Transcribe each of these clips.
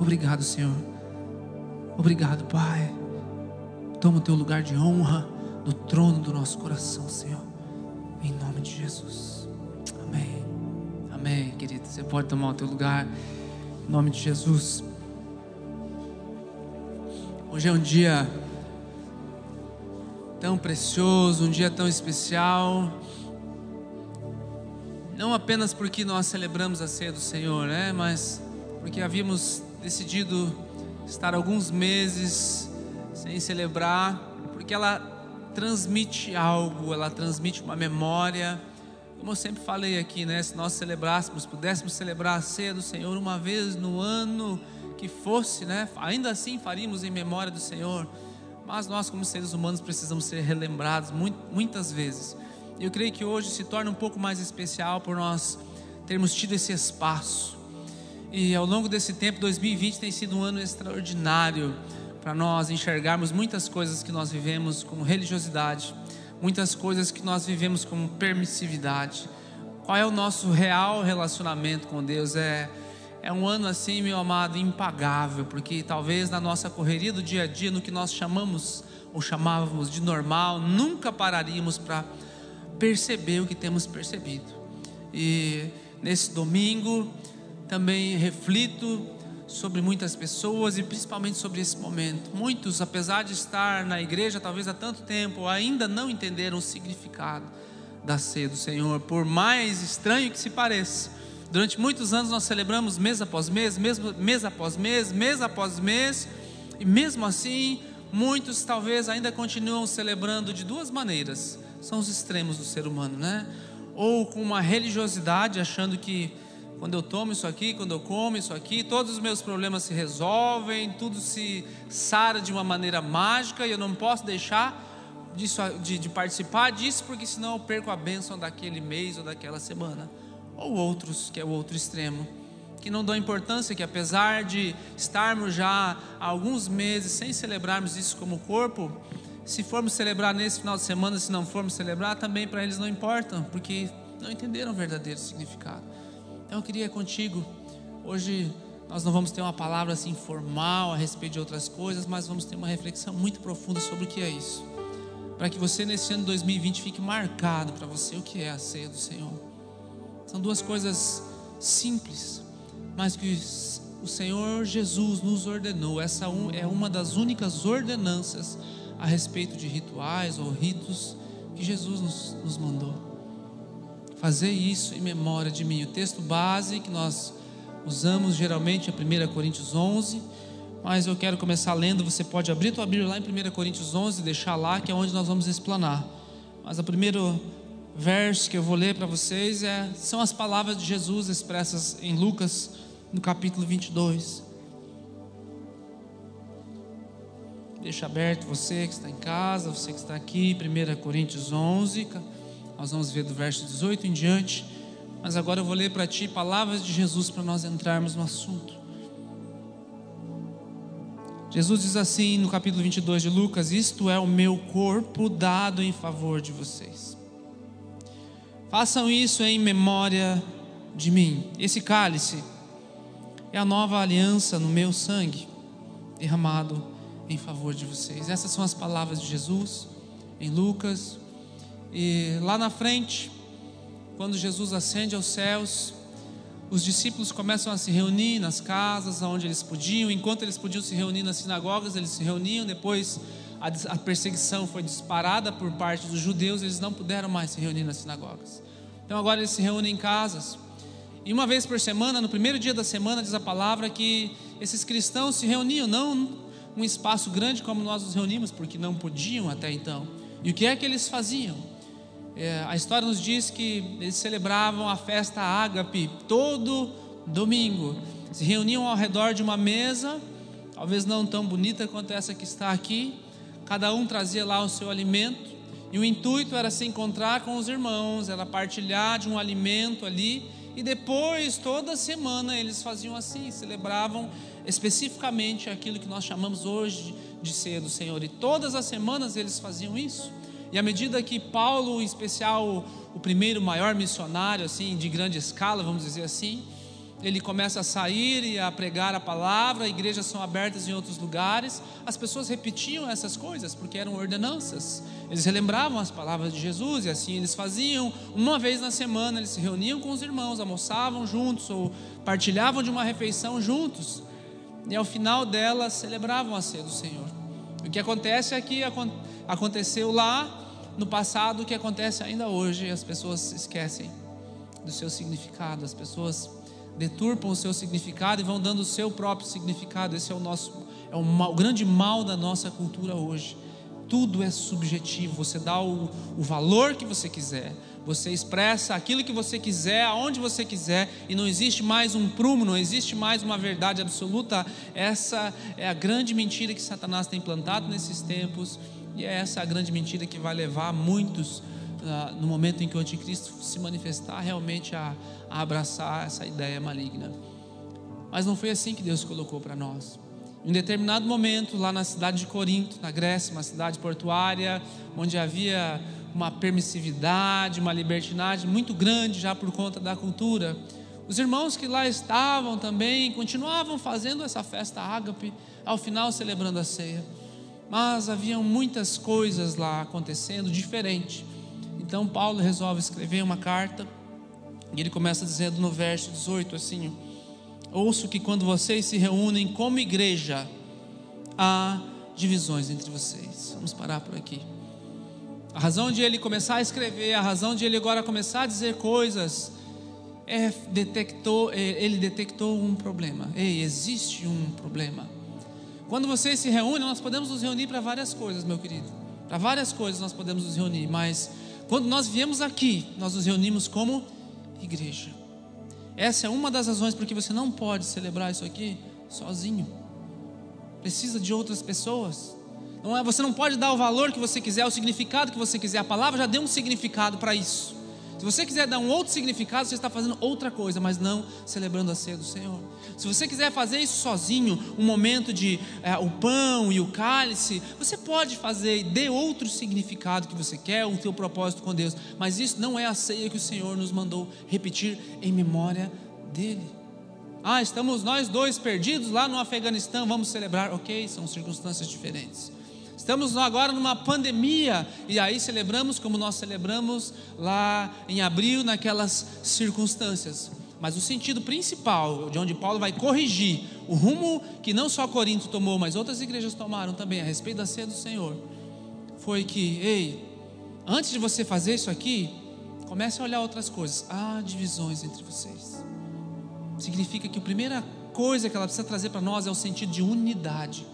Obrigado, Senhor. Obrigado, Pai. Toma o teu lugar de honra no trono do nosso coração, Senhor, em nome de Jesus. Amém. Amém, querido. Você pode tomar o teu lugar em nome de Jesus. Hoje é um dia tão precioso, um dia tão especial, não apenas porque nós celebramos a ceia do Senhor, né? Mas porque havíamos decidido estar alguns meses sem celebrar, porque ela transmite algo, ela transmite uma memória. Como eu sempre falei aqui, né? Se nós celebrássemos, pudéssemos celebrar a ceia do Senhor uma vez no ano que fosse, né? Ainda assim faríamos em memória do Senhor. Mas nós, como seres humanos, precisamos ser relembrados muitas vezes. E eu creio que hoje se torna um pouco mais especial por nós termos tido esse espaço. E ao longo desse tempo, 2020 tem sido um ano extraordinário para nós enxergarmos muitas coisas que nós vivemos como religiosidade, muitas coisas que nós vivemos como permissividade. Qual é o nosso real relacionamento com Deus? É um ano assim, meu amado, impagável, porque talvez na nossa correria do dia a dia, no que nós chamamos ou chamávamos de normal, nunca pararíamos para perceber o que temos percebido. E nesse domingo também reflito sobre muitas pessoas e principalmente sobre esse momento. Muitos, apesar de estar na igreja talvez há tanto tempo, ainda não entenderam o significado da ceia do Senhor, por mais estranho que se pareça. Durante muitos anos nós celebramos mês após mês, mês após mês, mês após mês, e mesmo assim muitos talvez ainda continuam celebrando de duas maneiras. São os extremos do ser humano, né? Ou com uma religiosidade, achando que quando eu tomo isso aqui, quando eu como isso aqui, todos os meus problemas se resolvem, tudo se sara de uma maneira mágica, e eu não posso deixar de participar disso, porque senão eu perco a bênção daquele mês ou daquela semana. Ou outros, que é o outro extremo, que não dão importância, que apesar de estarmos já há alguns meses sem celebrarmos isso como corpo, se formos celebrar nesse final de semana, se não formos celebrar, também para eles não importa, porque não entenderam o verdadeiro significado. Então eu queria contigo, hoje nós não vamos ter uma palavra assim formal a respeito de outras coisas, mas vamos ter uma reflexão muito profunda sobre o que é isso, para que você nesse ano de 2020 fique marcado para você o que é a ceia do Senhor. São duas coisas simples, mas que o Senhor Jesus nos ordenou. Essa é uma das únicas ordenanças a respeito de rituais ou ritos que Jesus nos mandou. Fazer isso em memória de mim. O texto base que nós usamos geralmente é 1 Coríntios 11, mas eu quero começar lendo. Você pode abrir tua Bíblia lá em 1 Coríntios 11 e deixar lá, que é onde nós vamos explanar. Mas o primeiro verso que eu vou ler para vocês são as palavras de Jesus expressas em Lucas, no capítulo 22. Deixa aberto você que está em casa, você que está aqui, 1 Coríntios 11, nós vamos ver do verso 18 em diante, mas agora eu vou ler para ti palavras de Jesus para nós entrarmos no assunto. Jesus diz assim no capítulo 22 de Lucas: isto é o meu corpo dado em favor de vocês. Façam isso em memória de mim. Esse cálice é a nova aliança no meu sangue, derramado em favor de vocês. Essas são as palavras de Jesus em Lucas. E lá na frente, quando Jesus ascende aos céus, os discípulos começam a se reunir nas casas onde eles podiam. Enquanto eles podiam se reunir nas sinagogas, eles se reuniam. Depois a perseguição foi disparada por parte dos judeus, eles não puderam mais se reunir nas sinagogas. Então agora eles se reúnem em casas. E uma vez por semana, no primeiro dia da semana, diz a palavra que esses cristãos se reuniam, não num espaço grande como nós nos reunimos, porque não podiam até então. E o que é que eles faziam? A história nos diz que eles celebravam a festa ágape todo domingo. Se reuniam ao redor de uma mesa, talvez não tão bonita quanto essa que está aqui. Cada um trazia lá o seu alimento, e o intuito era se encontrar com os irmãos, era partilhar de um alimento ali, e depois toda semana eles faziam assim, celebravam especificamente aquilo que nós chamamos hoje de ceia do Senhor, e todas as semanas eles faziam isso. E à medida que Paulo, em especial o primeiro maior missionário assim, de grande escala, vamos dizer assim, ele começa a sair e a pregar a palavra, igrejas são abertas em outros lugares, as pessoas repetiam essas coisas, porque eram ordenanças, eles relembravam as palavras de Jesus, e assim eles faziam. Uma vez na semana eles se reuniam com os irmãos, almoçavam juntos, ou partilhavam de uma refeição juntos, e ao final dela celebravam a ceia do Senhor. O que acontece é que aconteceu lá no passado, o que acontece ainda hoje, as pessoas esquecem do seu significado, as pessoas deturpam o seu significado e vão dando o seu próprio significado. Esse é o grande mal da nossa cultura hoje. Tudo é subjetivo, você dá o valor que você quiser, você expressa aquilo que você quiser, aonde você quiser, e não existe mais um prumo, não existe mais uma verdade absoluta. Essa é a grande mentira que Satanás tem plantado nesses tempos, e é essa a grande mentira que vai levar muitos, no momento em que o anticristo se manifestar, realmente a abraçar essa ideia maligna. Mas não foi assim que Deus colocou para nós. Em um determinado momento, lá na cidade de Corinto, na Grécia, uma cidade portuária, onde havia uma permissividade, uma libertinagem muito grande já por conta da cultura, os irmãos que lá estavam também continuavam fazendo essa festa ágape, ao final celebrando a ceia, mas haviam muitas coisas lá acontecendo diferente. Então Paulo resolve escrever uma carta, e ele começa dizendo no verso 18 assim: ouço que quando vocês se reúnem como igreja, há divisões entre vocês. Vamos parar por aqui. A razão de ele começar a escrever, a razão de ele agora começar a dizer coisas, ele detectou um problema. Existe um problema. Quando vocês se reúnem, nós podemos nos reunir para várias coisas, meu querido. Para várias coisas nós podemos nos reunir, mas quando nós viemos aqui, nós nos reunimos como igreja. Essa é uma das razões porque você não pode celebrar isso aqui sozinho. Precisa de outras pessoas. Você não pode dar o valor que você quiser, o significado que você quiser. A palavra já deu um significado para isso. Se você quiser dar um outro significado, você está fazendo outra coisa, mas não celebrando a ceia do Senhor. Se você quiser fazer isso sozinho, um momento de o pão e o cálice, você pode fazer e dê outro significado que você quer, o teu propósito com Deus, mas isso não é a ceia que o Senhor nos mandou repetir em memória dele. Estamos nós dois perdidos lá no Afeganistão, vamos celebrar. Ok, são circunstâncias diferentes. Estamos agora numa pandemia, e aí celebramos como nós celebramos lá em abril, naquelas circunstâncias. Mas o sentido principal, de onde Paulo vai corrigir o rumo que não só Corinto tomou, mas outras igrejas tomaram também a respeito da ceia do Senhor, foi que, antes de você fazer isso aqui, comece a olhar outras coisas. Há divisões entre vocês. Significa que a primeira coisa que ela precisa trazer para nós é o sentido de unidade.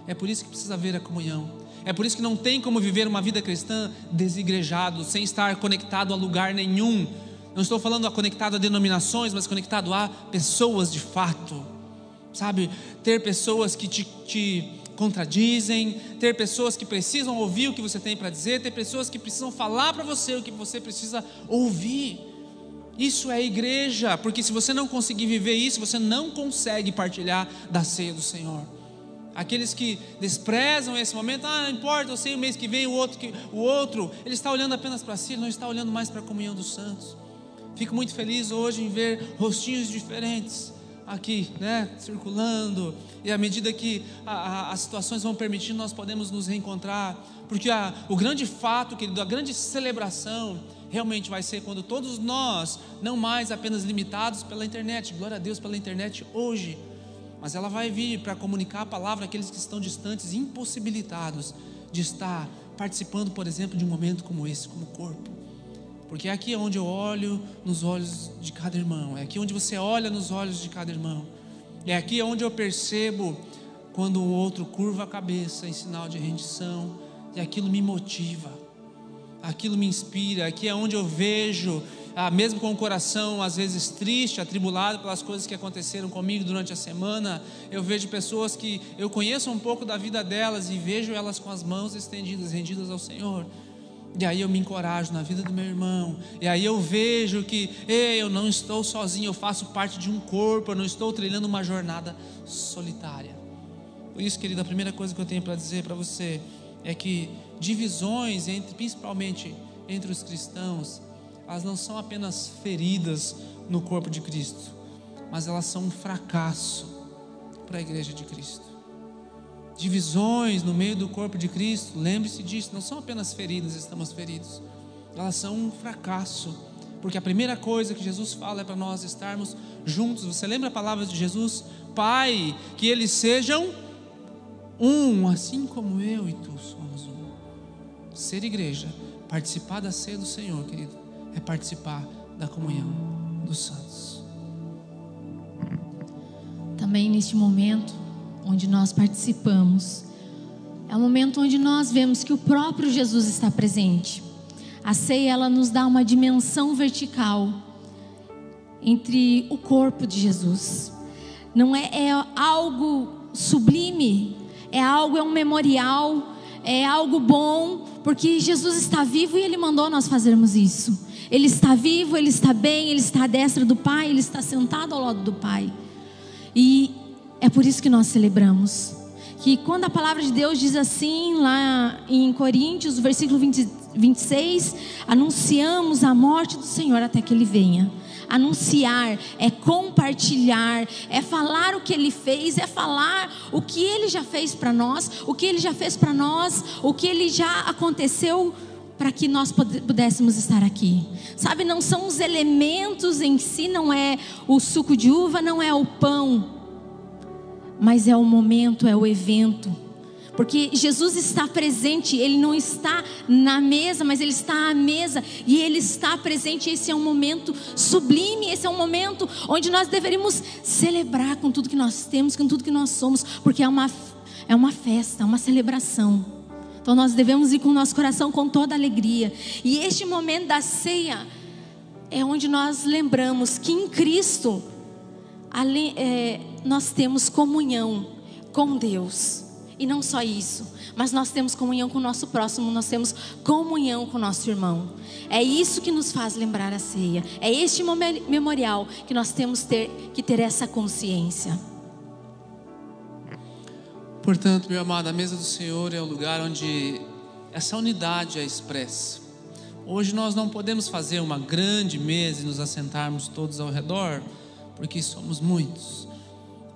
É por isso que precisa haver a comunhão. É por isso que não tem como viver uma vida cristã desigrejado, sem estar conectado a lugar nenhum. Não estou falando conectado a denominações, mas conectado a pessoas de fato. Sabe, ter pessoas que te contradizem, ter pessoas que precisam ouvir o que você tem para dizer, ter pessoas que precisam falar para você o que você precisa ouvir. Isso é igreja, porque se você não conseguir viver isso, você não consegue partilhar da ceia do Senhor. Aqueles que desprezam esse momento, não importa, eu sei o mês que vem, o outro, ele está olhando apenas para si, ele não está olhando mais para a comunhão dos santos. Fico muito feliz hoje em ver rostinhos diferentes aqui, circulando, e à medida que as situações vão permitindo, nós podemos nos reencontrar, porque o grande fato, querido, a grande celebração realmente vai ser quando todos nós, não mais apenas limitados pela internet, glória a Deus pela internet hoje, mas ela vai vir para comunicar a palavra àqueles que estão distantes, impossibilitados de estar participando, por exemplo, de um momento como esse, como corpo. Porque é aqui onde eu olho nos olhos de cada irmão, é aqui onde você olha nos olhos de cada irmão, é aqui onde eu percebo quando o outro curva a cabeça em sinal de rendição, e aquilo me motiva, aquilo me inspira. Aqui é onde eu vejo, mesmo com o coração às vezes triste, atribulado pelas coisas que aconteceram comigo durante a semana, eu vejo pessoas que eu conheço um pouco da vida delas e vejo elas com as mãos estendidas, rendidas ao Senhor. E aí eu me encorajo na vida do meu irmão, e aí eu vejo que eu não estou sozinho, eu faço parte de um corpo, eu não estou trilhando uma jornada solitária. Por isso, querido, a primeira coisa que eu tenho para dizer para você é que divisões, principalmente entre os cristãos, elas não são apenas feridas no corpo de Cristo, mas elas são um fracasso para a igreja de Cristo. Divisões no meio do corpo de Cristo, lembre-se disso, não são apenas feridas, estamos feridos. Elas são um fracasso, porque a primeira coisa que Jesus fala é para nós estarmos juntos. Você lembra a palavra de Jesus? Pai, que eles sejam um, assim como eu e tu somos um. Ser igreja, participar da ceia do Senhor, querido, é participar da comunhão dos santos. Também neste momento onde nós participamos, é um momento onde nós vemos que o próprio Jesus está presente. A ceia, ela nos dá uma dimensão vertical entre o corpo de Jesus. Não é algo sublime, é um memorial, é algo bom, porque Jesus está vivo e Ele mandou nós fazermos isso. Ele está vivo, Ele está bem, Ele está à destra do Pai, Ele está sentado ao lado do Pai. E é por isso que nós celebramos. Que quando a palavra de Deus diz assim, lá em Coríntios, versículo 26, anunciamos a morte do Senhor até que Ele venha. Anunciar é compartilhar, é falar o que Ele fez, é falar o que Ele já fez para nós, o que Ele já fez para nós, o que Ele já aconteceu para que nós pudéssemos estar aqui. Sabe, não são os elementos em si, não é o suco de uva, não é o pão, mas é o momento, é o evento. Porque Jesus está presente, Ele não está na mesa, mas Ele está à mesa e Ele está presente. Esse é um momento sublime, esse é um momento onde nós deveríamos celebrar com tudo que nós temos, com tudo que nós somos, porque é uma festa, uma celebração. Então nós devemos ir com o nosso coração com toda alegria. E este momento da ceia é onde nós lembramos que em Cristo nós temos comunhão com Deus. E não só isso, mas nós temos comunhão com o nosso próximo, nós temos comunhão com o nosso irmão. É isso que nos faz lembrar a ceia. É este memorial que nós temos que ter essa consciência. Portanto, meu amado, a mesa do Senhor é o lugar onde essa unidade é expressa. Hoje nós não podemos fazer uma grande mesa e nos assentarmos todos ao redor, porque somos muitos.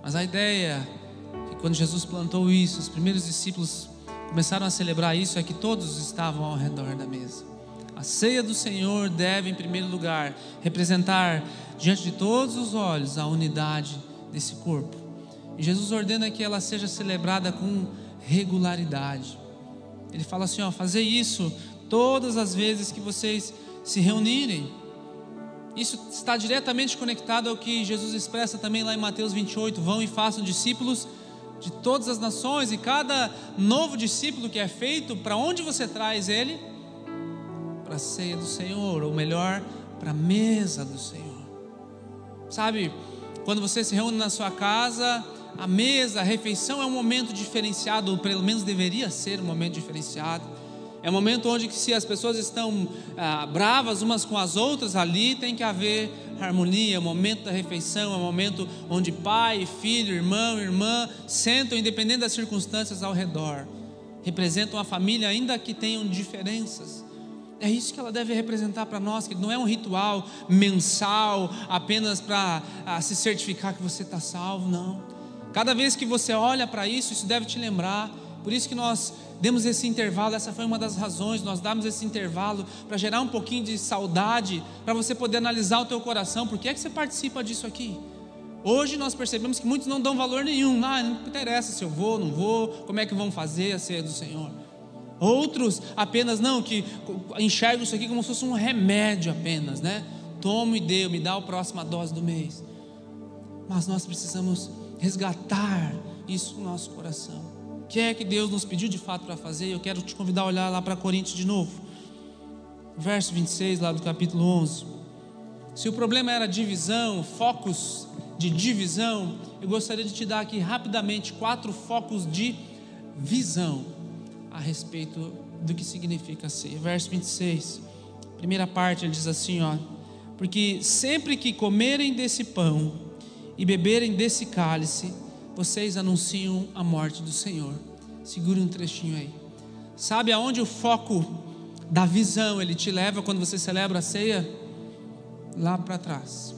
Mas a ideia é que quando Jesus plantou isso, os primeiros discípulos começaram a celebrar isso, é que todos estavam ao redor da mesa. A ceia do Senhor deve, em primeiro lugar, representar diante de todos os olhos a unidade desse corpo. E Jesus ordena que ela seja celebrada com regularidade. Ele fala assim, fazer isso todas as vezes que vocês se reunirem. Isso está diretamente conectado ao que Jesus expressa também lá em Mateus 28. Vão e façam discípulos de todas as nações. E cada novo discípulo que é feito, para onde você traz ele? Para a ceia do Senhor, ou melhor, para a mesa do Senhor. Sabe, quando você se reúne na sua casa, a mesa, a refeição é um momento diferenciado, ou pelo menos deveria ser um momento diferenciado. É um momento onde, se as pessoas estão bravas umas com as outras, ali tem que haver harmonia. É o momento da refeição, é um momento onde pai, filho, irmão, irmã sentam, independente das circunstâncias, ao redor. Representam a família, ainda que tenham diferenças. É isso que ela deve representar para nós, que não é um ritual mensal, apenas para se certificar que você está salvo, não. Cada vez que você olha para isso, isso deve te lembrar. Por isso que nós demos esse intervalo. Essa foi uma das razões. Nós damos esse intervalo para gerar um pouquinho de saudade, para você poder analisar o teu coração. Por que é que você participa disso aqui? Hoje nós percebemos que muitos não dão valor nenhum. Não interessa se eu vou, não vou, como é que vão fazer a ceia do Senhor. Outros apenas que enxergam isso aqui como se fosse um remédio apenas, né? Tomo e deu, me dá a próxima dose do mês. Mas nós precisamos resgatar isso no nosso coração. O que é que Deus nos pediu de fato para fazer? Eu quero te convidar a olhar lá para Coríntios de novo, verso 26 lá do capítulo 11. Se o problema era divisão, focos de divisão, eu gostaria de te dar aqui rapidamente 4 focos de visão a respeito do que significa ceia. Verso 26, primeira parte, ele diz assim, porque sempre que comerem desse pão e beberem desse cálice, vocês anunciam a morte do Senhor. Segure um trechinho aí. Sabe aonde o foco da visão ele te leva quando você celebra a ceia? Lá para trás.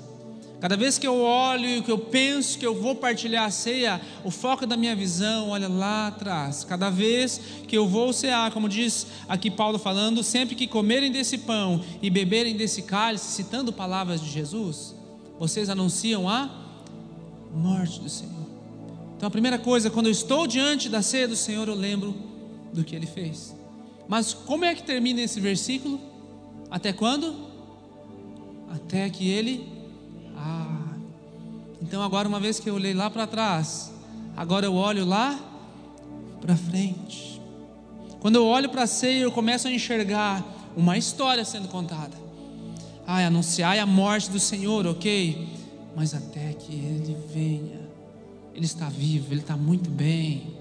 Cada vez que eu olho e que eu penso que eu vou partilhar a ceia, o foco da minha visão olha lá atrás. Cada vez que eu vou cear, como diz aqui Paulo falando, sempre que comerem desse pão e beberem desse cálice, citando palavras de Jesus, vocês anunciam a morte do Senhor. Então a primeira coisa, quando eu estou diante da ceia do Senhor, eu lembro do que Ele fez. Mas como é que termina esse versículo? Até quando? Até que Ele... Então agora, uma vez que eu olhei lá para trás, agora eu olho lá para frente. Quando eu olho para a ceia, eu começo a enxergar uma história sendo contada. Anunciai a morte do Senhor, ok? Mas até que Ele venha. Ele está vivo, Ele está muito bem,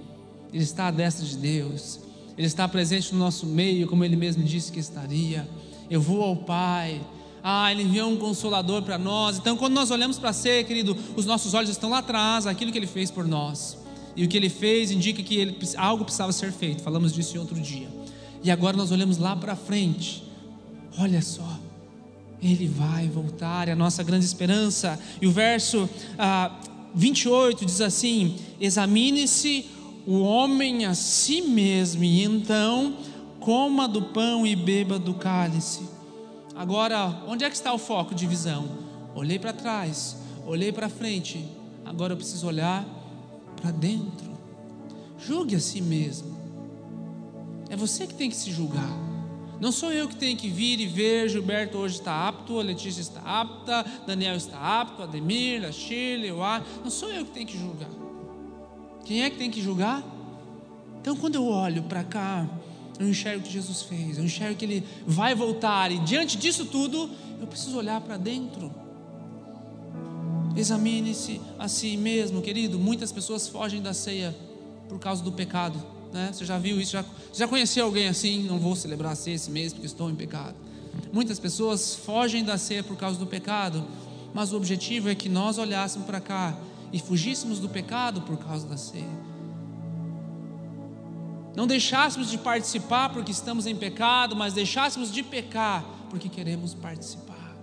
Ele está à destra de Deus, Ele está presente no nosso meio, como Ele mesmo disse que estaria. Eu vou ao Pai. Ele enviou um consolador para nós. Então quando nós olhamos para a ceia, querido, os nossos olhos estão lá atrás, aquilo que Ele fez por nós. E o que Ele fez indica que algo precisava ser feito. Falamos disso em outro dia. E agora nós olhamos lá para frente. Olha só, Ele vai voltar, é a nossa grande esperança. E o verso 28 diz assim: examine-se o homem a si mesmo, e então coma do pão e beba do cálice. Agora, onde é que está o foco de visão? Olhei para trás, olhei para frente, agora eu preciso olhar para dentro. Julgue a si mesmo. É você que tem que se julgar. Não sou eu que tenho que vir e ver: Gilberto hoje está apto, a Letícia está apta, Daniel está apto, Ademir, a Shirley, o Ar. Não sou eu que tenho que julgar. Quem é que tem que julgar? Então quando eu olho para cá, eu enxergo o que Jesus fez, eu enxergo que Ele vai voltar, e diante disso tudo, eu preciso olhar para dentro. Examine-se a si mesmo, querido. Muitas pessoas fogem da ceia por causa do pecado, né? Você já viu isso? Já conheceu alguém assim? Não vou celebrar a ceia esse mês porque estou em pecado. Muitas pessoas fogem da ceia por causa do pecado, mas o objetivo é que nós olhássemos para cá e fugíssemos do pecado por causa da ceia. Não deixássemos de participar porque estamos em pecado, mas deixássemos de pecar porque queremos participar.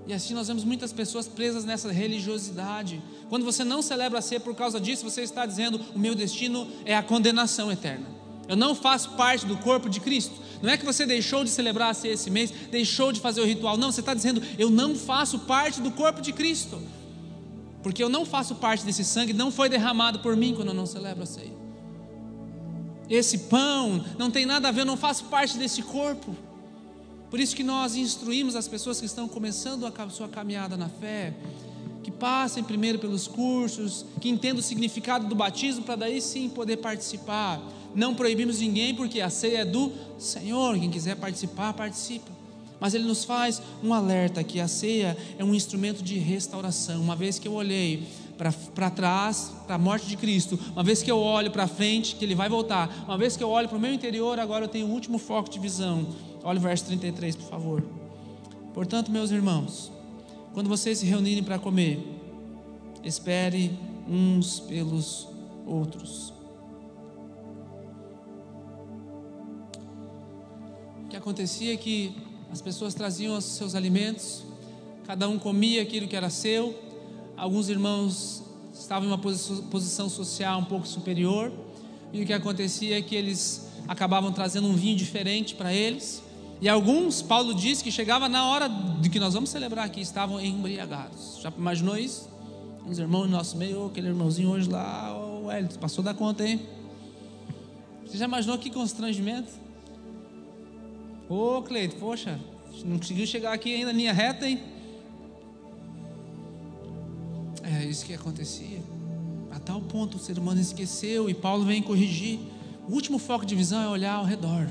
E assim nós vemos muitas pessoas presas nessa religiosidade. Quando você não celebra a ceia por causa disso, você está dizendo: o meu destino é a condenação eterna. Eu não faço parte do corpo de Cristo. Não é que você deixou de celebrar a ceia esse mês, deixou de fazer o ritual. Não, você está dizendo: eu não faço parte do corpo de Cristo, porque eu não faço parte desse sangue, não foi derramado por mim quando eu não celebro a ceia. Esse pão não tem nada a ver, eu não faço parte desse corpo. Por isso que nós instruímos as pessoas que estão começando a sua caminhada na fé, que passem primeiro pelos cursos, que entendam o significado do batismo, para daí sim poder participar. Não proibimos ninguém, porque a ceia é do Senhor. Quem quiser participar, participa. Mas Ele nos faz um alerta que a ceia é um instrumento de restauração. Uma vez que eu olhei para trás, para a morte de Cristo, uma vez que eu olho para frente, que Ele vai voltar, uma vez que eu olho para o meu interior, agora eu tenho o último foco de visão. Olha o verso 33, por favor. Portanto, meus irmãos, quando vocês se reunirem para comer, espere uns pelos outros. O que acontecia é que as pessoas traziam os seus alimentos, cada um comia aquilo que era seu. Alguns irmãos estavam em uma posição social um pouco superior, e o que acontecia é que eles acabavam trazendo um vinho diferente para eles. E alguns, Paulo diz que chegava na hora de que nós vamos celebrar aqui, estavam embriagados. Já imaginou isso? Uns irmãos no nosso meio: aquele irmãozinho hoje lá, Hélio, passou da conta, hein? Você já imaginou que constrangimento? Cleito, poxa, não conseguiu chegar aqui ainda na linha reta, hein? É isso que acontecia. A tal ponto o ser humano esqueceu, e Paulo vem corrigir. O último foco de visão é olhar ao redor.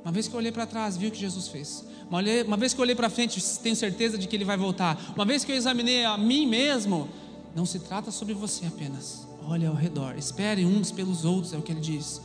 Uma vez que eu olhei para trás, vi o que Jesus fez. Uma vez que eu olhei para frente, tenho certeza de que Ele vai voltar. Uma vez que eu examinei a mim mesmo, não se trata sobre você apenas. Olha ao redor, espere uns pelos outros, é o que Ele diz.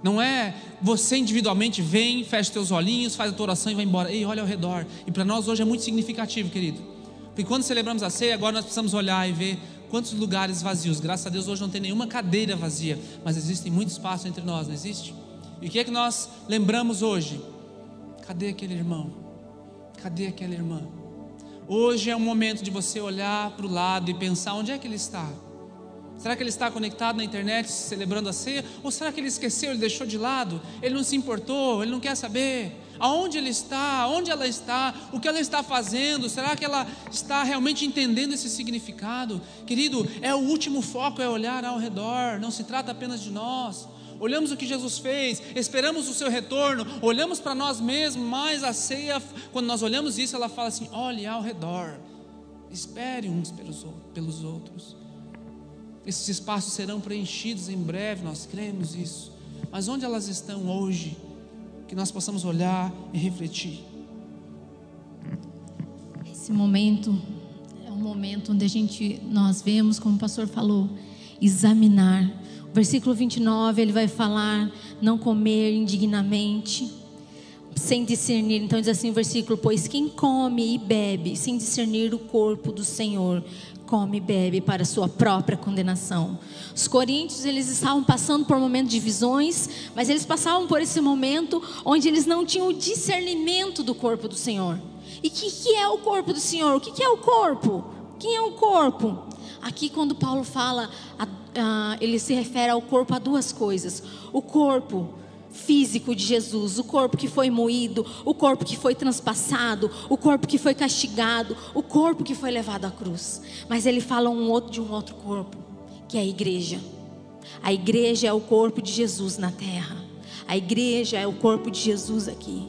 Não é você individualmente vem, fecha teus olhinhos, faz a tua oração e vai embora. Ei, olha ao redor. E para nós hoje é muito significativo, querido, porque quando celebramos a ceia, agora nós precisamos olhar e ver quantos lugares vazios. Graças a Deus hoje não tem nenhuma cadeira vazia, mas existe muito espaço entre nós, não existe? E o que é que nós lembramos hoje? Cadê aquele irmão? Cadê aquela irmã? Hoje é um momento de você olhar para o lado e pensar onde é que ele está. Será que ele está conectado na internet celebrando a ceia? Ou será que ele esqueceu, ele deixou de lado? Ele não se importou, ele não quer saber? Aonde ele está? Onde ela está? O que ela está fazendo? Será que ela está realmente entendendo esse significado? Querido, o último foco é olhar ao redor, não se trata apenas de nós. Olhamos o que Jesus fez, esperamos o seu retorno, olhamos para nós mesmos, mas a ceia, quando nós olhamos isso, ela fala assim: olhe ao redor, espere uns pelos outros. Esses espaços serão preenchidos em breve, nós cremos isso. Mas onde elas estão hoje? Que nós possamos olhar e refletir. Esse momento é um momento onde nós vemos, como o pastor falou, examinar. O versículo 29, ele vai falar: não comer indignamente, sem discernir. Então diz assim o versículo: pois quem come e bebe sem discernir o corpo do Senhor, come e bebe para a sua própria condenação. Os coríntios, eles estavam passando por um momento de visões, mas eles passavam por esse momento onde eles não tinham o discernimento do corpo do Senhor. E o que é o corpo do Senhor? O que é o corpo? Quem é o corpo? Aqui, quando Paulo fala, ele se refere ao corpo a duas coisas: o corpo físico de Jesus, o corpo que foi moído, o corpo que foi transpassado, o corpo que foi castigado, o corpo que foi levado à cruz. Mas ele fala de um outro corpo, que é a igreja. A igreja é o corpo de Jesus na terra. A igreja é o corpo de Jesus aqui.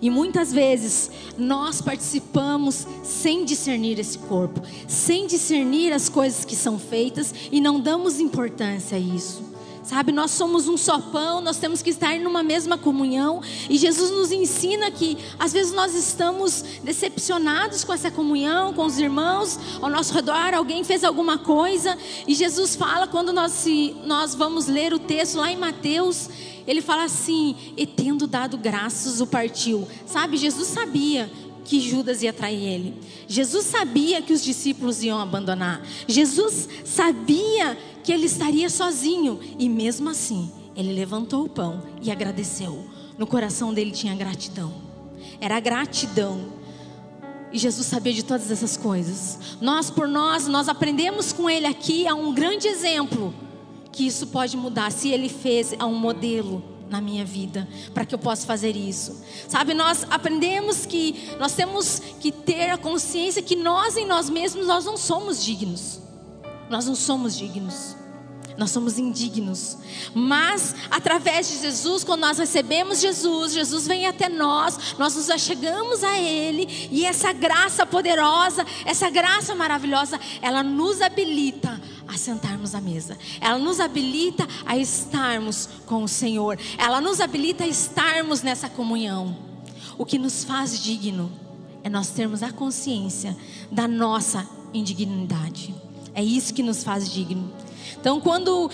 E muitas vezes nós participamos sem discernir esse corpo, sem discernir as coisas que são feitas, e não damos importância a isso. Sabe, nós somos um só pão, nós temos que estar numa mesma comunhão. E Jesus nos ensina que às vezes nós estamos decepcionados com essa comunhão, com os irmãos ao nosso redor. Alguém fez alguma coisa, e Jesus fala, quando nós vamos ler o texto lá em Mateus, ele fala assim: e tendo dado graças, o partiu. Sabe, Jesus sabia que Judas ia trair ele. Jesus sabia que os discípulos iam abandonar. Jesus sabia que ele estaria sozinho, e mesmo assim ele levantou o pão e agradeceu. No coração dele tinha gratidão, era gratidão. E Jesus sabia de todas essas coisas. Nós aprendemos com ele aqui, há um grande exemplo que isso pode mudar. Se ele fez, há um modelo na minha vida para que eu possa fazer isso. Sabe, nós aprendemos que nós temos que ter a consciência que nós em nós mesmos nós não somos dignos. Nós não somos dignos. Nós somos indignos. Mas através de Jesus, quando nós recebemos Jesus, Jesus vem até nós nos achegamos a Ele, e essa graça poderosa, essa graça maravilhosa, ela nos habilita a sentarmos à mesa. Ela nos habilita a estarmos com o Senhor. Ela nos habilita a estarmos nessa comunhão. O que nos faz digno é nós termos a consciência da nossa indignidade. É isso que nos faz digno. Então,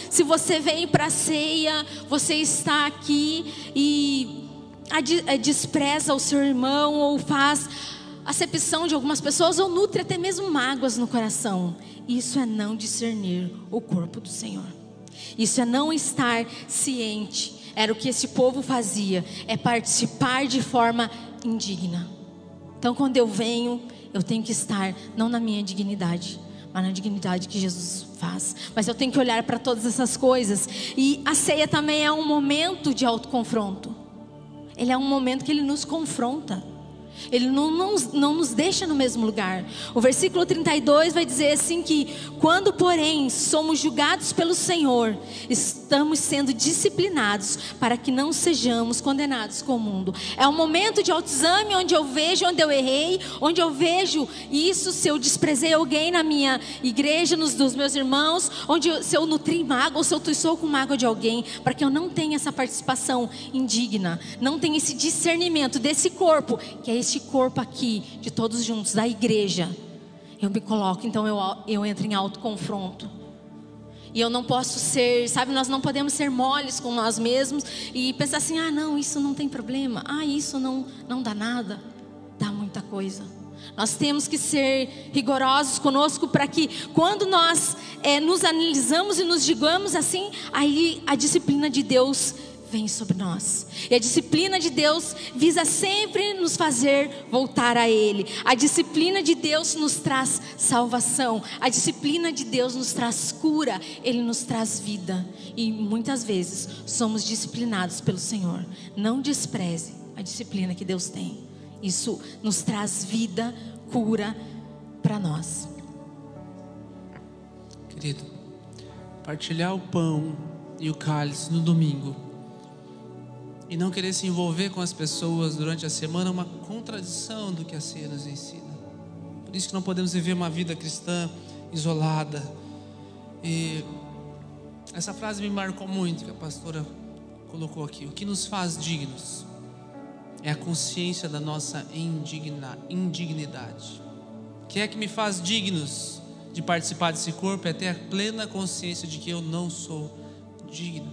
se você vem para a ceia, você está aqui e despreza o seu irmão, ou faz acepção de algumas pessoas, ou nutre até mesmo mágoas no coração, isso é não discernir o corpo do Senhor. Isso é não estar ciente. Era o que esse povo fazia, é participar de forma indigna. Então, quando eu venho, eu tenho que estar não na minha dignidade, mas na dignidade que Jesus faz. Mas eu tenho que olhar para todas essas coisas. E a ceia também é um momento de autoconfronto. Ele é um momento que ele nos confronta. Ele não nos deixa no mesmo lugar. O versículo 32 vai dizer assim que: quando porém somos julgados pelo Senhor, estamos sendo disciplinados para que não sejamos condenados com o mundo. É um momento de autoexame, onde eu vejo onde eu errei, onde eu vejo isso, se eu desprezei alguém na minha igreja, dos meus irmãos, se eu nutri mágoa, ou se eu estou com mágoa de alguém, para que eu não tenha essa participação indigna, não tenha esse discernimento desse corpo, que é este corpo aqui, de todos juntos, da igreja. Eu me coloco, então eu entro em autoconfronto. E eu não posso ser, sabe, nós não podemos ser moles com nós mesmos e pensar assim: ah não, isso não tem problema, isso não dá nada. Dá muita coisa. Nós temos que ser rigorosos conosco, para que quando nós nos analisamos e nos julgamos assim, aí a disciplina de Deus vem sobre nós. E a disciplina de Deus visa sempre nos fazer voltar a Ele. A disciplina de Deus nos traz salvação. A disciplina de Deus nos traz cura. Ele nos traz vida. E muitas vezes somos disciplinados pelo Senhor. Não despreze a disciplina que Deus tem. Isso nos traz vida, cura para nós. Querido, partilhar o pão e o cálice no domingo e não querer se envolver com as pessoas durante a semana é uma contradição do que a ceia nos ensina. Por isso que não podemos viver uma vida cristã isolada. E essa frase me marcou muito, que a pastora colocou aqui. O que nos faz dignos é a consciência da nossa indignidade. O que é que me faz dignos de participar desse corpo? É ter a plena consciência de que eu não sou digno.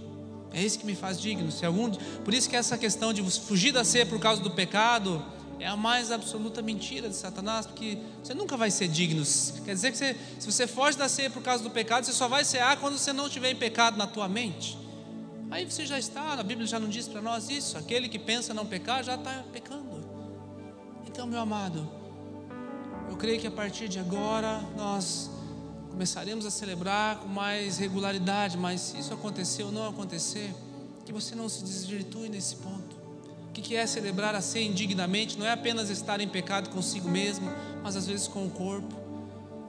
É isso que me faz digno. Por isso que essa questão de fugir da ceia por causa do pecado é a mais absoluta mentira de Satanás, porque você nunca vai ser digno. Quer dizer que se você foge da ceia por causa do pecado, você só vai cear quando você não tiver em pecado na tua mente. Aí você já está, a Bíblia já não diz para nós isso. Aquele que pensa não pecar já está pecando. Então, meu amado, eu creio que a partir de agora nós começaremos a celebrar com mais regularidade. Mas se isso acontecer ou não acontecer, que você não se desvirtue nesse ponto. O que é celebrar a ceia indignamente? Não é apenas estar em pecado consigo mesmo, mas às vezes com o corpo.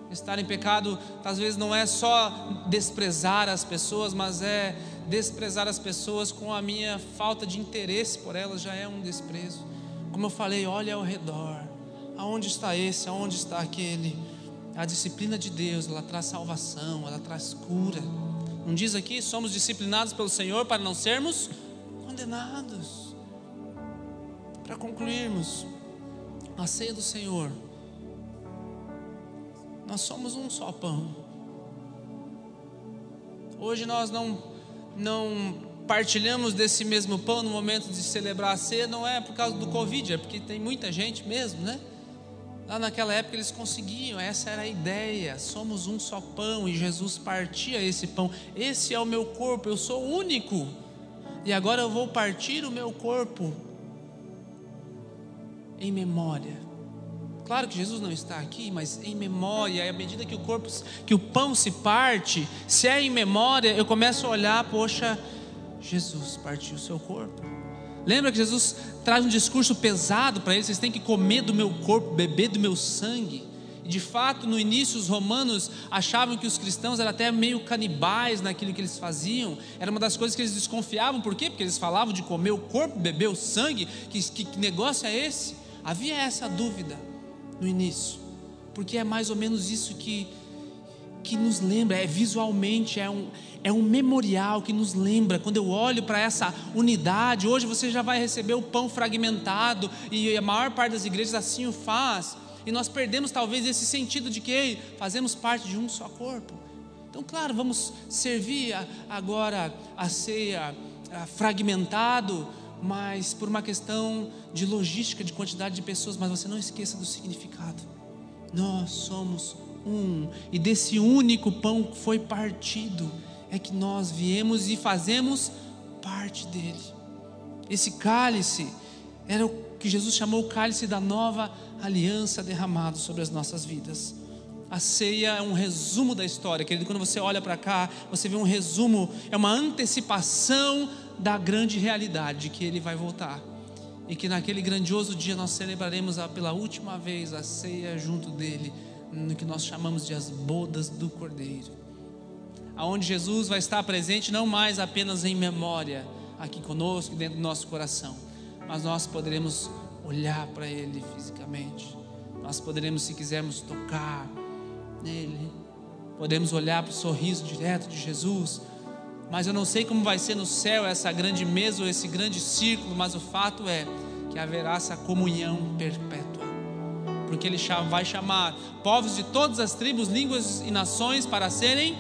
Estar em pecado às vezes não é só desprezar as pessoas, mas é desprezar as pessoas com a minha falta de interesse por elas, já é um desprezo. Como eu falei, olha ao redor, aonde está esse, aonde está aquele. A disciplina de Deus, ela traz salvação, ela traz cura. Não diz aqui, somos disciplinados pelo Senhor para não sermos condenados. Para concluirmos, a ceia do Senhor, nós somos um só pão. Hoje nós não partilhamos desse mesmo pão no momento de celebrar a ceia, não é por causa do Covid, é porque tem muita gente mesmo, né? Lá naquela época eles conseguiam, essa era a ideia, somos um só pão, e Jesus partia esse pão. Esse é o meu corpo, eu sou único, e agora eu vou partir o meu corpo em memória. Claro que Jesus não está aqui, mas em memória. À medida que o pão se parte, se é em memória, eu começo a olhar, poxa, Jesus partiu o seu corpo. Lembra que Jesus traz um discurso pesado para eles: vocês têm que comer do meu corpo, beber do meu sangue. E de fato, no início, os romanos achavam que os cristãos eram até meio canibais naquilo que eles faziam. Era uma das coisas que eles desconfiavam. Por quê? Porque eles falavam de comer o corpo, beber o sangue. Que negócio é esse? Havia essa dúvida no início, porque é mais ou menos isso que nos lembra, visualmente, é um memorial que nos lembra. Quando eu olho para essa unidade, hoje você já vai receber o pão fragmentado, e a maior parte das igrejas assim o faz, e nós perdemos talvez esse sentido de que fazemos parte de um só corpo. Então, claro, vamos servir agora a ceia fragmentado, mas por uma questão de logística, de quantidade de pessoas. Mas você não esqueça do significado. Nós somos um, e desse único pão que foi partido é que nós viemos e fazemos parte dele. Esse cálice era o que Jesus chamou o cálice da nova aliança derramado sobre as nossas vidas. A ceia é um resumo da história, querido. Quando você olha para cá, você vê um resumo, é uma antecipação da grande realidade que ele vai voltar, e que naquele grandioso dia nós celebraremos pela última vez a ceia junto dele, no que nós chamamos de as bodas do Cordeiro, aonde Jesus vai estar presente não mais apenas em memória aqui conosco, dentro do nosso coração, mas nós poderemos olhar para ele fisicamente, nós poderemos, se quisermos, tocar nele, podemos olhar para o sorriso direto de Jesus. Mas eu não sei como vai ser no céu essa grande mesa ou esse grande círculo, mas o fato é que haverá essa comunhão perpétua, porque ele vai chamar povos de todas as tribos, línguas e nações para serem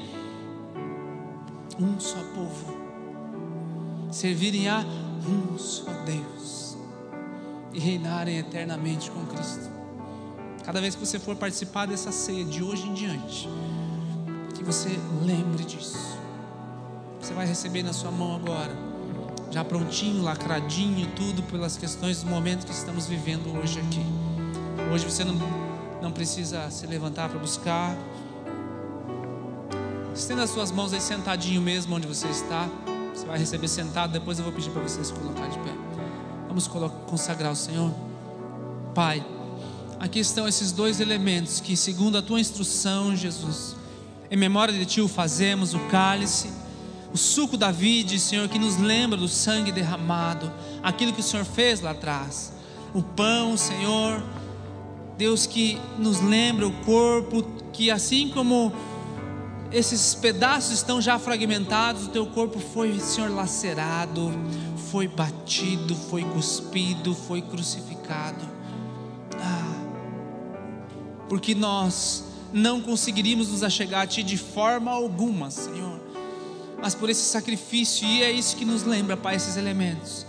um só povo, servirem a um só Deus e reinarem eternamente com Cristo. Cada vez que você for participar dessa ceia de hoje em diante, que você lembre disso. Você vai receber na sua mão agora já prontinho, lacradinho, tudo pelas questões do momento que estamos vivendo hoje aqui. Hoje você não precisa se levantar para buscar. Estenda as suas mãos aí sentadinho mesmo onde você está. Você vai receber sentado, depois eu vou pedir para você se colocar de pé. Vamos consagrar o Senhor. Pai, aqui estão esses dois elementos que, segundo a tua instrução, Jesus, em memória de ti o fazemos: o cálice, o suco da vide, Senhor, que nos lembra do sangue derramado, aquilo que o Senhor fez lá atrás. O pão, Senhor, Deus, que nos lembra o corpo, que assim como esses pedaços estão já fragmentados, o teu corpo foi, Senhor, lacerado, foi batido, foi cuspido, foi crucificado. Porque nós não conseguiríamos nos achegar a ti de forma alguma, Senhor, mas por esse sacrifício, e é isso que nos lembra, Pai, esses elementos.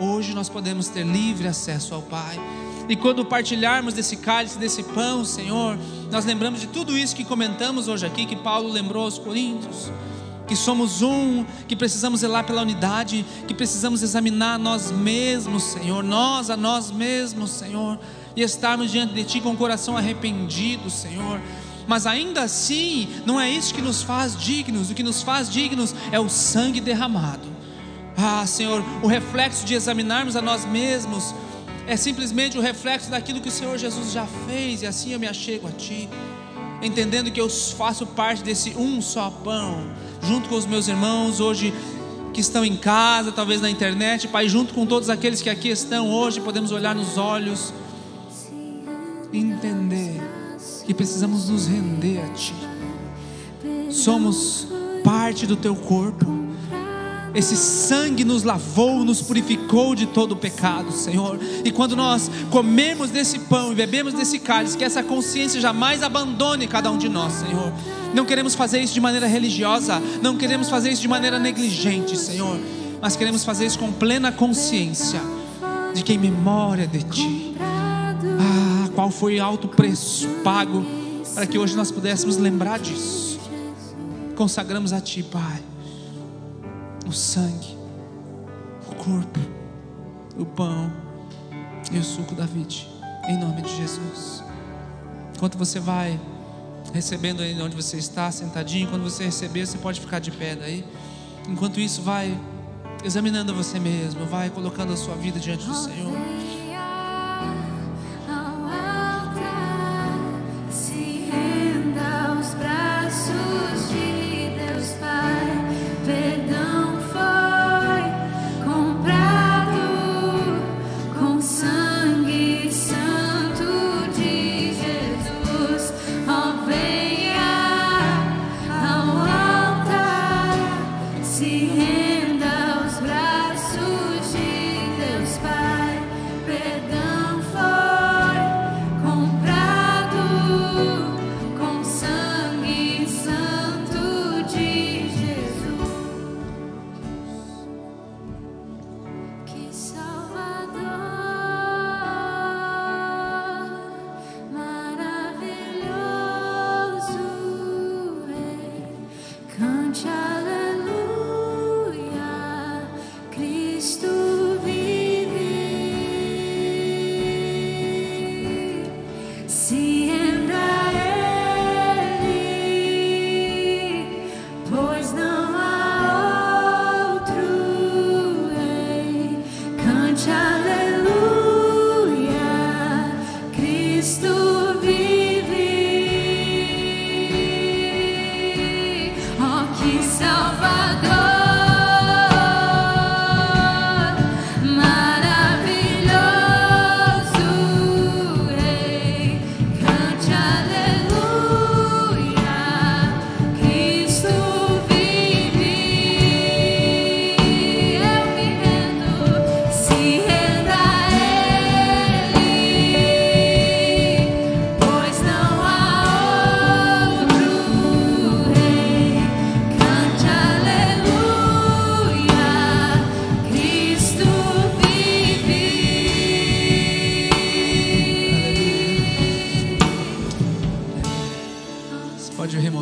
Hoje nós podemos ter livre acesso ao Pai. E quando partilharmos desse cálice, desse pão, Senhor, nós lembramos de tudo isso que comentamos hoje aqui, que Paulo lembrou aos Coríntios, que somos um, que precisamos zelar pela unidade, que precisamos examinar nós mesmos, Senhor, nós a nós mesmos, Senhor, e estarmos diante de Ti com o coração arrependido, Senhor. Mas ainda assim, não é isso que nos faz dignos. O que nos faz dignos é o sangue derramado. Senhor, o reflexo de examinarmos a nós mesmos é simplesmente o reflexo daquilo que o Senhor Jesus já fez. E assim eu me achego a Ti, entendendo que eu faço parte desse um só pão, junto com os meus irmãos hoje que estão em casa, talvez na internet, Pai, junto com todos aqueles que aqui estão hoje. Podemos olhar nos olhos e entender que precisamos nos render a Ti. Somos parte do Teu corpo. Esse sangue nos lavou, nos purificou de todo o pecado, Senhor. E quando nós comemos desse pão e bebemos desse cálice, que essa consciência jamais abandone cada um de nós, Senhor. Não queremos fazer isso de maneira religiosa, não queremos fazer isso de maneira negligente, Senhor, mas queremos fazer isso com plena consciência de que em memória de Ti, qual foi o alto preço pago para que hoje nós pudéssemos lembrar disso. Consagramos a Ti, Pai, o sangue, o corpo, o pão e o suco da vide, em nome de Jesus. Enquanto você vai recebendo aí onde você está, sentadinho, quando você receber, você pode ficar de pé daí. Enquanto isso, vai examinando você mesmo, vai colocando a sua vida diante do Senhor.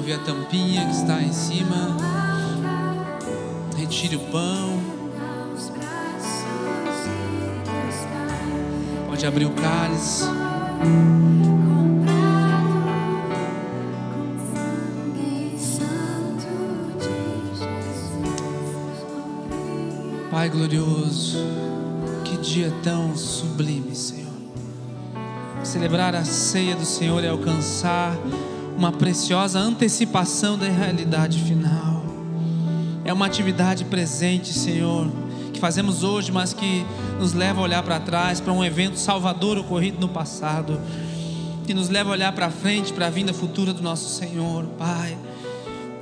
A tampinha que está em cima, retire o pão. Pode abrir o cálice. Pai glorioso, que dia tão sublime, Senhor. Celebrar a ceia do Senhor é alcançar uma preciosa antecipação da realidade final. É uma atividade presente, Senhor, que fazemos hoje, mas que nos leva a olhar para trás, para um evento salvador ocorrido no passado, que nos leva a olhar para frente, para a vinda futura do nosso Senhor, Pai.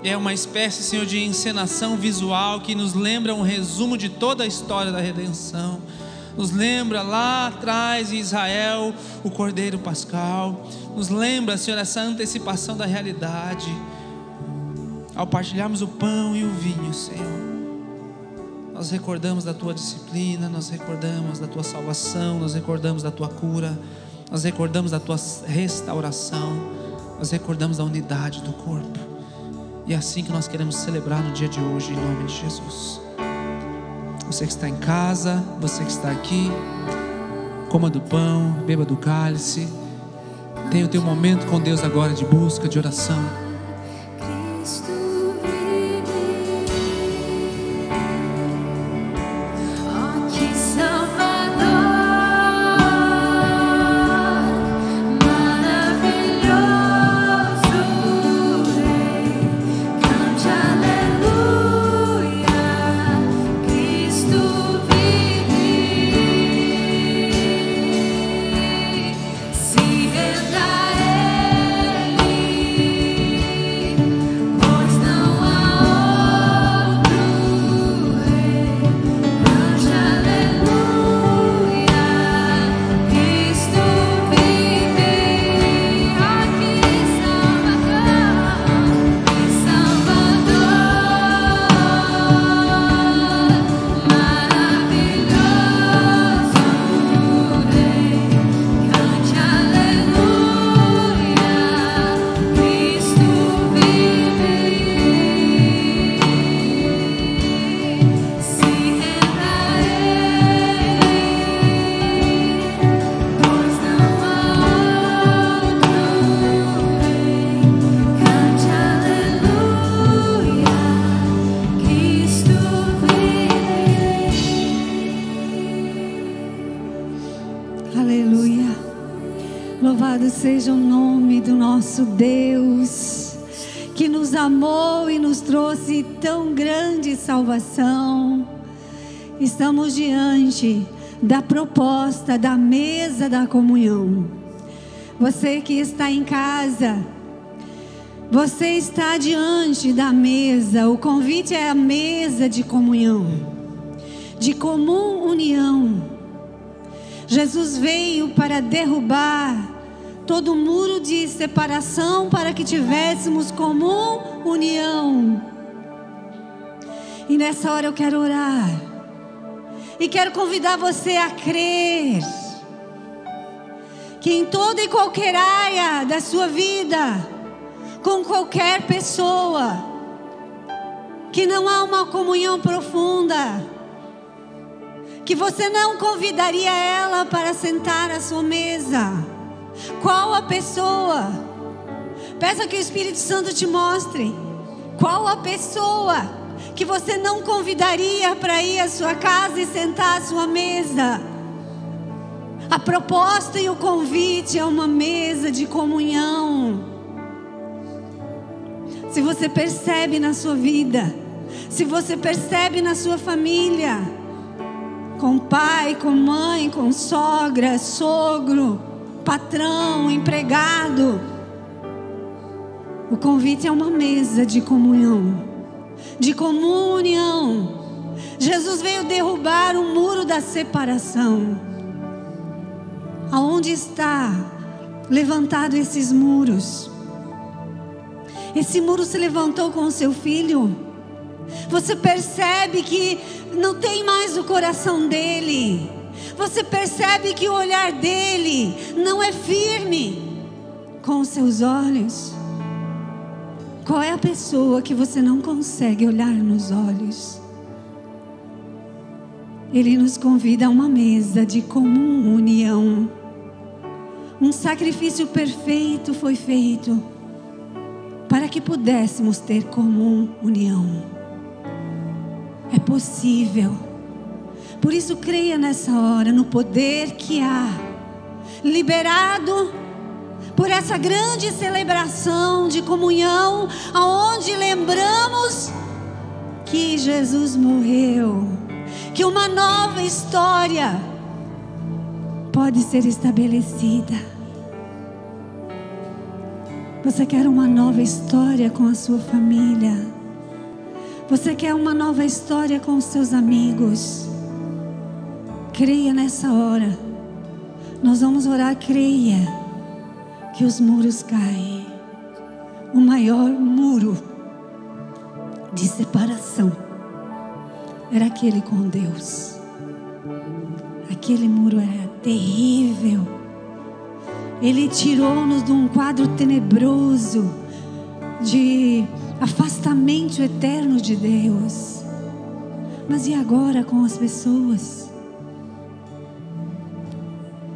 É uma espécie, Senhor, de encenação visual que nos lembra um resumo de toda a história da redenção. Nos lembra lá atrás em Israel o Cordeiro Pascal. Nos lembra, Senhor, essa antecipação da realidade. Ao partilharmos o pão e o vinho, Senhor, nós recordamos da Tua disciplina, nós recordamos da Tua salvação, nós recordamos da Tua cura, nós recordamos da Tua restauração, nós recordamos da unidade do corpo. E é assim que nós queremos celebrar no dia de hoje, em nome de Jesus. Você que está em casa, você que está aqui, coma do pão, beba do cálice. Tenha o teu momento com Deus agora de busca, de oração. Seja o nome do nosso Deus, que nos amou e nos trouxe tão grande salvação. Estamos diante da proposta da mesa da comunhão. Você que está em casa, você está diante da mesa. O convite é a mesa de comunhão, de comum união. Jesus veio para derrubar todo muro de separação para que tivéssemos comum união. E nessa hora eu quero orar. E quero convidar você a crer que em toda e qualquer área da sua vida, com qualquer pessoa, que não há uma comunhão profunda, que você não convidaria ela para sentar à sua mesa. Qual a pessoa? Peça que o Espírito Santo te mostre. Qual a pessoa que você não convidaria para ir à sua casa e sentar à sua mesa? A proposta e o convite é uma mesa de comunhão. Se você percebe na sua vida, se você percebe na sua família, com pai, com mãe, com sogra, sogro, patrão, empregado, o convite é uma mesa de comunhão, de comunhão. Jesus veio derrubar o muro da separação. Aonde está levantado esses muros? Esse muro se levantou com o seu filho. Você percebe que não tem mais o coração dele. Você percebe que o olhar dele não é firme com os seus olhos. Qual é a pessoa que você não consegue olhar nos olhos? Ele nos convida a uma mesa de comum união. Um sacrifício perfeito foi feito para que pudéssemos ter comum união. É possível. Por isso creia nessa hora no poder que há liberado por essa grande celebração de comunhão, aonde lembramos que Jesus morreu, que uma nova história pode ser estabelecida. Você quer uma nova história com a sua família? Você quer uma nova história com os seus amigos? Creia nessa hora. Nós vamos orar, creia que os muros caem. O maior muro de separação era aquele com Deus. Aquele muro era terrível. Ele tirou-nos de um quadro tenebroso de afastamento eterno de Deus. Mas e agora com as pessoas?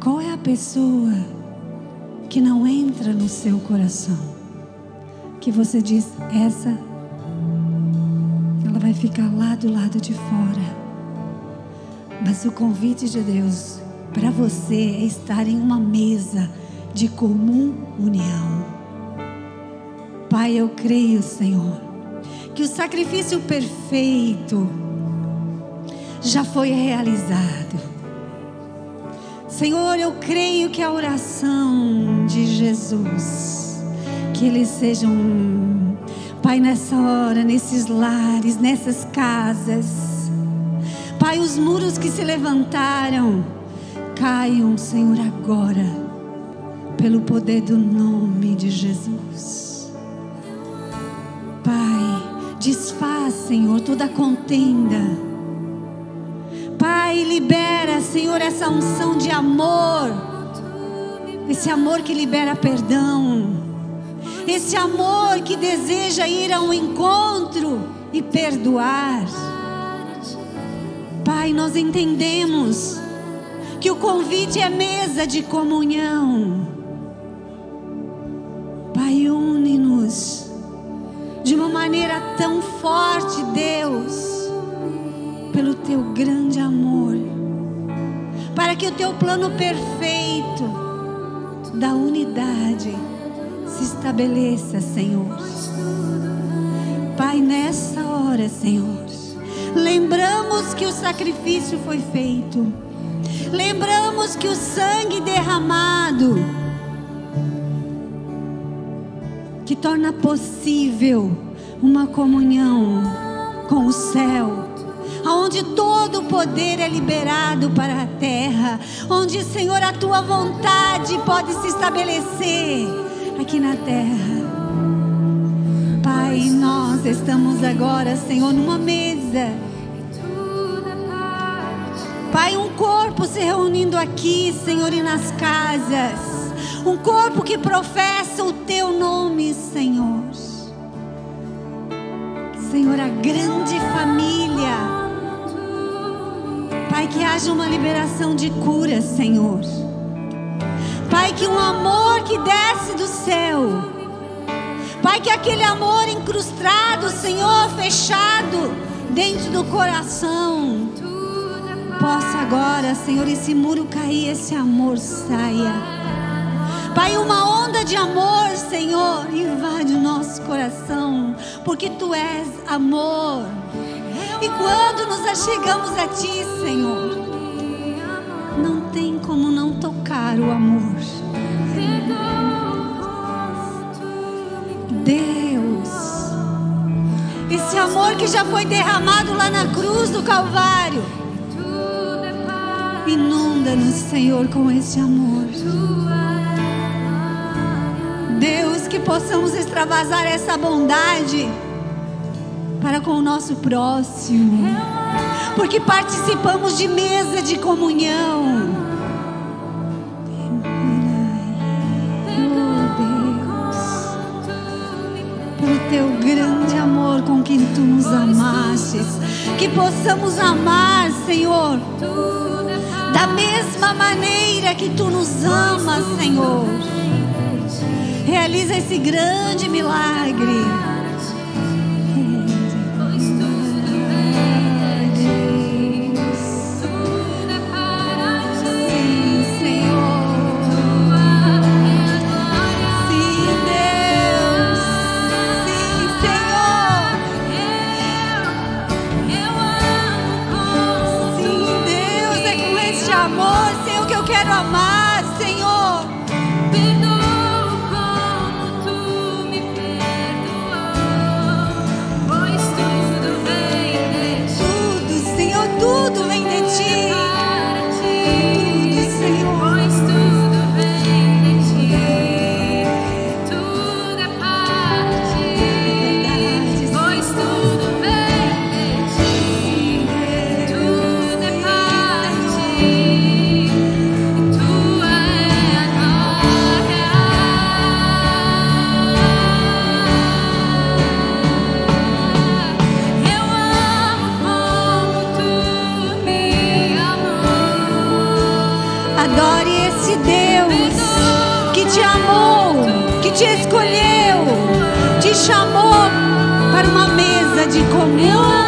Qual é a pessoa que não entra no seu coração? Que você diz, ela vai ficar lá do lado de fora. Mas o convite de Deus para você é estar em uma mesa de comum união. Pai, eu creio, Senhor, que o sacrifício perfeito já foi realizado. Senhor, eu creio que a oração de Jesus, que eles sejam, Pai, nessa hora, nesses lares, nessas casas, Pai, os muros que se levantaram, caiam, Senhor, agora, pelo poder do nome de Jesus. Pai, desfaz, Senhor, toda contenda. Pai, libera, Senhor, essa unção de amor. Esse amor que libera perdão. Esse amor que deseja ir ao encontro e perdoar. Pai, nós entendemos que o convite é mesa de comunhão. Pai, une-nos de uma maneira tão forte, Deus, pelo teu grande amor, para que o teu plano perfeito da unidade se estabeleça, Senhor. Pai, nessa hora, Senhor, lembramos que o sacrifício foi feito, lembramos que o sangue derramado, que torna possível uma comunhão com o céu, onde todo o poder é liberado para a terra, onde, Senhor, a tua vontade pode se estabelecer aqui na terra. Pai, nós estamos agora, Senhor, numa mesa. Pai, um corpo se reunindo aqui, Senhor, e nas casas. Um corpo que professa o teu nome, Senhor. Senhor, a grande família. Pai, que haja uma liberação de cura, Senhor. Pai, que um amor que desce do céu. Pai, que aquele amor incrustado, Senhor, fechado dentro do coração, possa agora, Senhor, esse muro cair, esse amor saia. Pai, uma onda de amor, Senhor, invade o nosso coração, porque Tu és amor. E quando nos achegamos a Ti, Senhor, não tem como não tocar o amor. Deus, esse amor que já foi derramado lá na cruz do Calvário, inunda-nos, Senhor, com esse amor. Deus, que possamos extravasar essa bondade para com o nosso próximo, porque participamos de mesa de comunhão. Oh Deus, pelo teu grande amor com quem Tu nos amastes, que possamos amar, Senhor, da mesma maneira que Tu nos amas, Senhor. Realiza esse grande milagre. Amar, Senhor. Perdoa como Tu me perdoou, pois tudo vem de Ti. Tudo, Senhor, tudo vem de Ti. Tudo, Senhor, pois tudo vem de Ti. Tudo é para Ti, pois tudo vem de Ti. Tudo é para Ti. adore esse Deus que te amou, que te escolheu, te chamou para uma mesa de comunhão.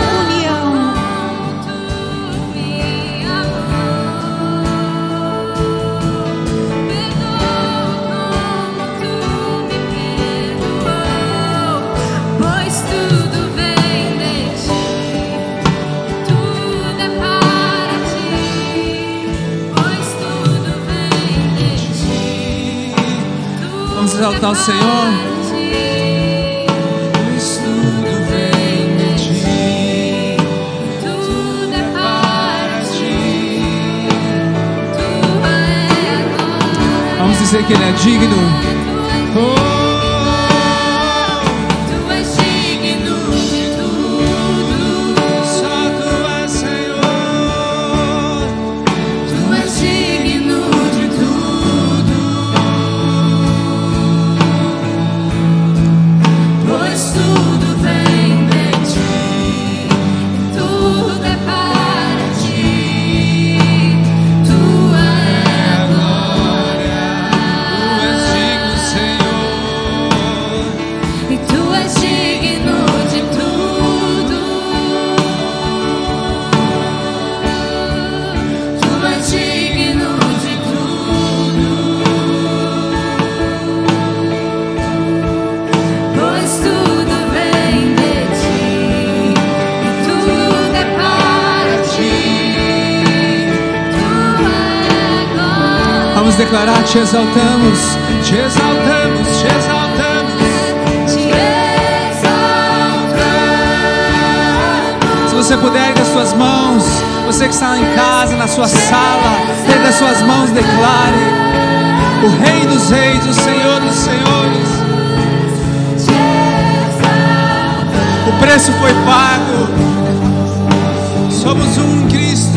Vamos exaltar o Senhor. Pois tudo vem de Ti, tudo é para Ti. Vamos dizer que Ele é digno. Oh. Vamos declarar: te exaltamos, te exaltamos, te exaltamos, te exaltamos. Se você puder, erga as suas mãos. Você que está em casa, na sua sala, erga as suas mãos e declare: o Rei dos Reis, o Senhor dos Senhores. O preço foi pago. Somos um em Cristo.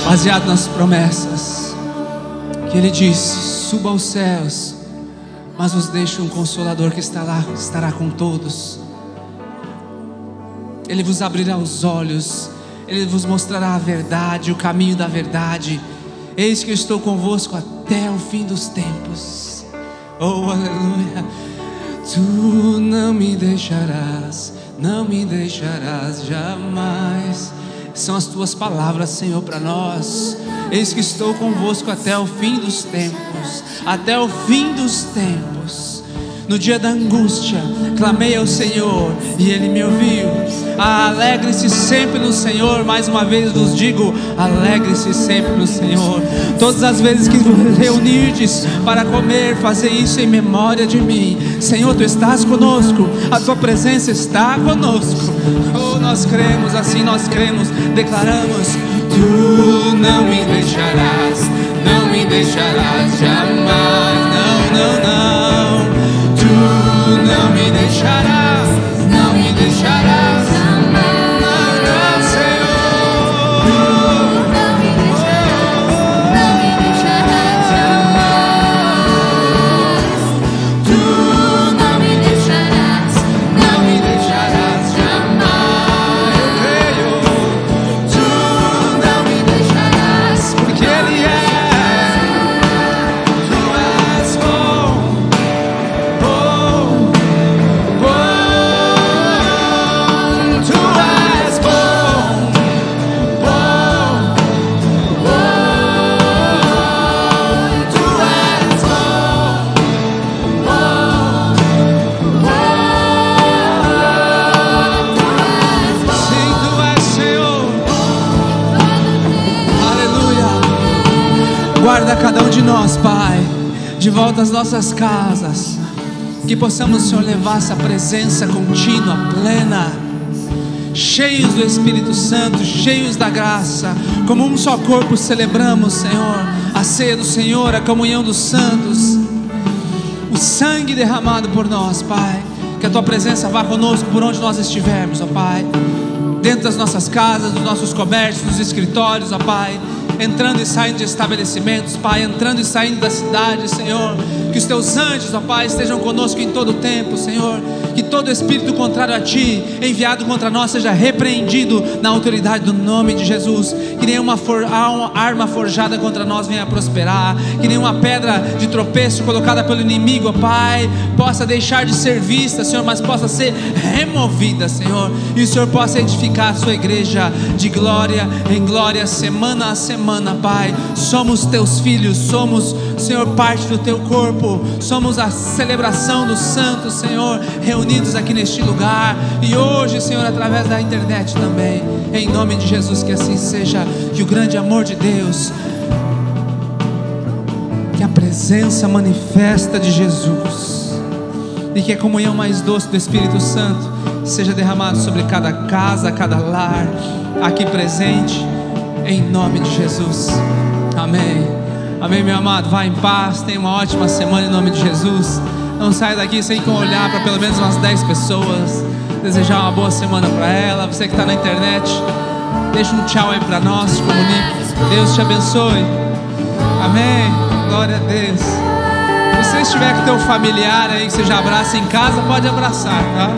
Baseado nas promessas que Ele disse: suba aos céus, mas vos deixo um Consolador que estará com todos. Ele vos abrirá os olhos, Ele vos mostrará a verdade, o caminho da verdade. Eis que eu estou convosco até o fim dos tempos. Oh, aleluia. Tu não me deixarás, não me deixarás jamais. São as tuas palavras, Senhor, para nós. Eis que estou convosco até o fim dos tempos, até o fim dos tempos. No dia da angústia, clamei ao Senhor e Ele me ouviu. Alegre-se sempre no Senhor. Mais uma vez vos digo: alegre-se sempre no Senhor. Todas as vezes que vos reunirdes para comer, fazer isso em memória de mim. Senhor, Tu estás conosco, a Tua presença está conosco. Oh, nós cremos, declaramos: Tu não me deixarás jamais, não, Tu não me deixarás jamais, não, Senhor, Não me deixarás jamais. Tu não me deixarás jamais. eu creio, Tu não me deixarás, porque Ele Tu és bom, bom, bom, Tu és bom, bom, bom, Tu és bom, sim, Tu és Senhor, aleluia. Guarda cada um de nós, Pai, de volta às nossas casas, que possamos, Senhor, levar essa presença contínua, plena, cheios do Espírito Santo, cheios da graça, como um só corpo celebramos, Senhor, a ceia do Senhor, a comunhão dos santos, o sangue derramado por nós, Pai. Que a Tua presença vá conosco por onde nós estivermos, ó Pai, dentro das nossas casas, dos nossos comércios, dos escritórios, ó Pai, entrando e saindo de estabelecimentos, Pai, entrando e saindo da cidade, Senhor. Que os Teus anjos, ó Pai, estejam conosco em todo o tempo, Senhor. Que todo espírito contrário a Ti, enviado contra nós, seja repreendido na autoridade do nome de Jesus. Que nenhuma arma forjada contra nós venha a prosperar. Que nenhuma pedra de tropeço colocada pelo inimigo, ó Pai, possa deixar de ser vista, Senhor, mas possa ser removida, Senhor. E o Senhor possa edificar a Sua igreja de glória em glória, semana a semana, Pai. Somos Teus filhos, somos, Senhor, parte do Teu corpo. Somos a celebração dos santos, Senhor, reunidos aqui neste lugar. E hoje, Senhor, através da internet também. Em nome de Jesus, que assim seja. Que o grande amor de Deus, que a presença manifesta de Jesus e que a comunhão mais doce do Espírito Santo seja derramado sobre cada casa, cada lar aqui presente, em nome de Jesus. Amém. Amém, meu amado. Vá em paz, tenha uma ótima semana em nome de Jesus. Não saia daqui sem olhar para pelo menos umas 10 pessoas, desejar uma boa semana para ela. Você que está na internet, deixa um tchau aí para nós, se comunique. Deus te abençoe. Amém. Glória a Deus. Se você estiver com teu familiar aí que você já abraça em casa, pode abraçar, tá?